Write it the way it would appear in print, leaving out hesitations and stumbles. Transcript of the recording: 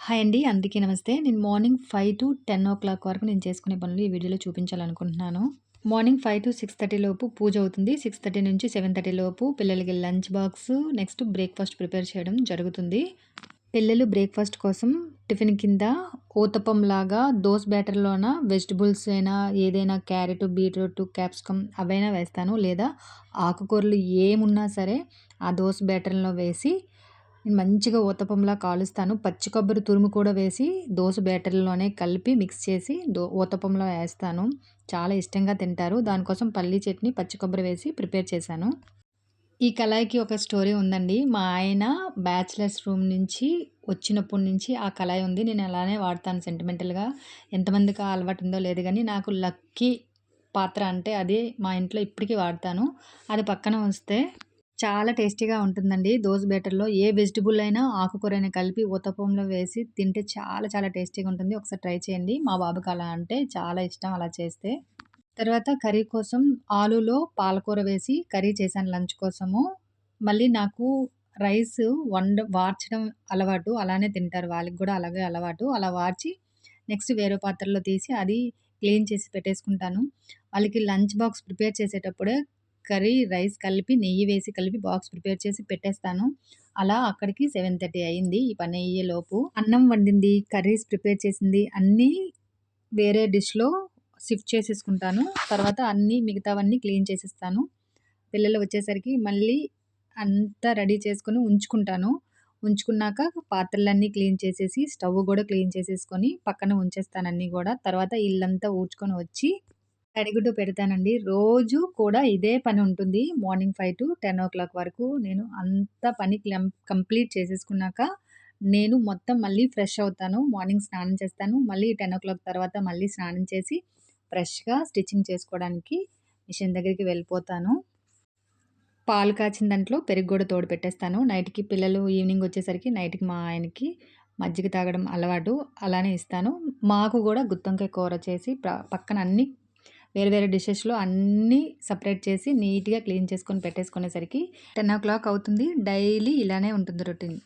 Hi అండి. అందరికీ నమస్తే. నేను మార్నింగ్ 5-10 వరకు నేను చేసుకునే పనులు ఈ వీడియోలో చూపించాలనుకుంటున్నాను. మార్నింగ్ 5-6:30 లోపు పూజ అవుతుంది. 6:30 నుంచి 7:30 లోపు పిల్లలకి lunch box, next breakfast prepare చేయడం జరుగుతుంది. పిల్లలు బ్రేక్‌ఫాస్ట్ కోసం టిఫిన్ కింద ఊతప్పంలాగా దోస బ్యాటర్‌లోన వెజిటబుల్స్ అయినా ఏదైనా క్యారెట్, బీట్రూట్, క్యాప్సికమ్ అవైనా వేస్తాను. లేదా ఆకుకూరలు ఏమున్నా సరే ఆ దోస బ్యాటర్‌లో వేసి నేను మంచిగా ఊతప్పంలా కాలుస్తాను. పచ్చి కొబ్బరి తురుము కూడా వేసి దోస బ్యాటర్‌లోనే కలిపి మిక్స్ చేసి ఊతప్పంలో ఏస్తాను. చాలా ఇష్టంగా తింటారు. దానికోసం పల్లీ చట్నీ, పచ్చి కొబ్బరి వేసి ప్రిపేర్ చేశాను. ఈ కళాయికి ఒక స్టోరీ ఉందండి. మా ఆయన బ్యాచిలర్స్ రూమ్ నుంచి వచ్చినప్పటి నుంచి ఆ కళాయి ఉంది. నేను అలానే వాడతాను సెంటిమెంటల్‌గా. ఎంతమందికి ఆ అలవాటు ఉందో లేదు గానీ, నాకు లక్కీ పాత్ర అంటే అదే మా ఇంట్లో ఇప్పటికి వాడతాను. అది పక్కన ఉంచితే చాలా టేస్టీగా ఉంటుందండి. దోస బ్యాటర్‌లో ఏ వెజిటబుల్ అయినా, ఆకుకూరైనా కలిపి ఊతప్పంలో వేసి తింటే చాలా చాలా టేస్టీగా ఉంటుంది. ఒకసారి ట్రై చేయండి. మా బాబుకి అలా అంటే చాలా ఇష్టం అలా చేస్తే. తర్వాత కర్రీ కోసం ఆలూలో పాలకూర వేసి కర్రీ చేశాను లంచ్ కోసము. మళ్ళీ నాకు రైస్ వార్చడం అలవాటు. అలానే తింటారు. వాళ్ళకి గూడా అలాగే అలవాటు. అలా వార్చి నెక్స్ట్ వేరే పాత్రలో తీసి అది క్లీన్ చేసి పెట్టేసుకుంటాను. వాళ్ళకి లంచ్ బాక్స్ ప్రిపేర్ చేసేటప్పుడే కర్రీ, రైస్ కలిపి నెయ్యి వేసి కలిపి బాక్స్ ప్రిపేర్ చేసి పెట్టేస్తాను. అలా అక్కడికి 7:30 అయింది ఈ పని అయ్యేలోపు. అన్నం వండింది, కర్రీస్ ప్రిపేర్ చేసింది అన్నీ వేరే డిష్‌లో షిఫ్ట్ చేసేసుకుంటాను. తర్వాత అన్నీ మిగతావన్నీ క్లీన్ చేసేస్తాను. పిల్లలు వచ్చేసరికి మళ్ళీ అంతా రెడీ చేసుకొని ఉంచుకుంటాను. ఉంచుకున్నాక పాత్రలన్నీ క్లీన్ చేసేసి, స్టవ్ గూడా క్లీన్ చేసేసుకొని పక్కన ఉంచేస్తాను అన్నీ గూడా. తర్వాత ఇల్లంతా ఊడ్చుకొని వచ్చి తడిగుడ్డు పెడతానండి. రోజు కూడా ఇదే పని ఉంటుంది. మార్నింగ్ 5-10 వరకు నేను అంత పని కంప్లీట్ చేసేసుకున్నాక, నేను మొత్తం మళ్ళీ ఫ్రెష్ అవుతాను. మార్నింగ్ స్నానం చేస్తాను. మళ్ళీ 10 తర్వాత మళ్ళీ స్నానం చేసి, ఫ్రెష్‌గా స్టిచ్చింగ్ చేసుకోవడానికి మిషన్ దగ్గరికి వెళ్ళిపోతాను. పాలు కాచిన దాంట్లో పెరుగు గూడా తోడు పెట్టేస్తాను. నైట్‌కి పిల్లలు ఈవినింగ్ వచ్చేసరికి నైట్‌కి మా ఆయనకి మజ్జిగ తాగడం అలవాటు. అలానే ఇస్తాను. మాకు గూడా గుత్తొంకాయ కూర చేసి పక్కన అన్నీ వేరే వేరే డిషెస్‌లో అన్నీ సెపరేట్ చేసి నీట్‌గా క్లీన్ చేసుకొని పెట్టేసుకునేసరికి 10 అవుతుంది. డైలీ ఇలానే ఉంటుంది రొటీన్.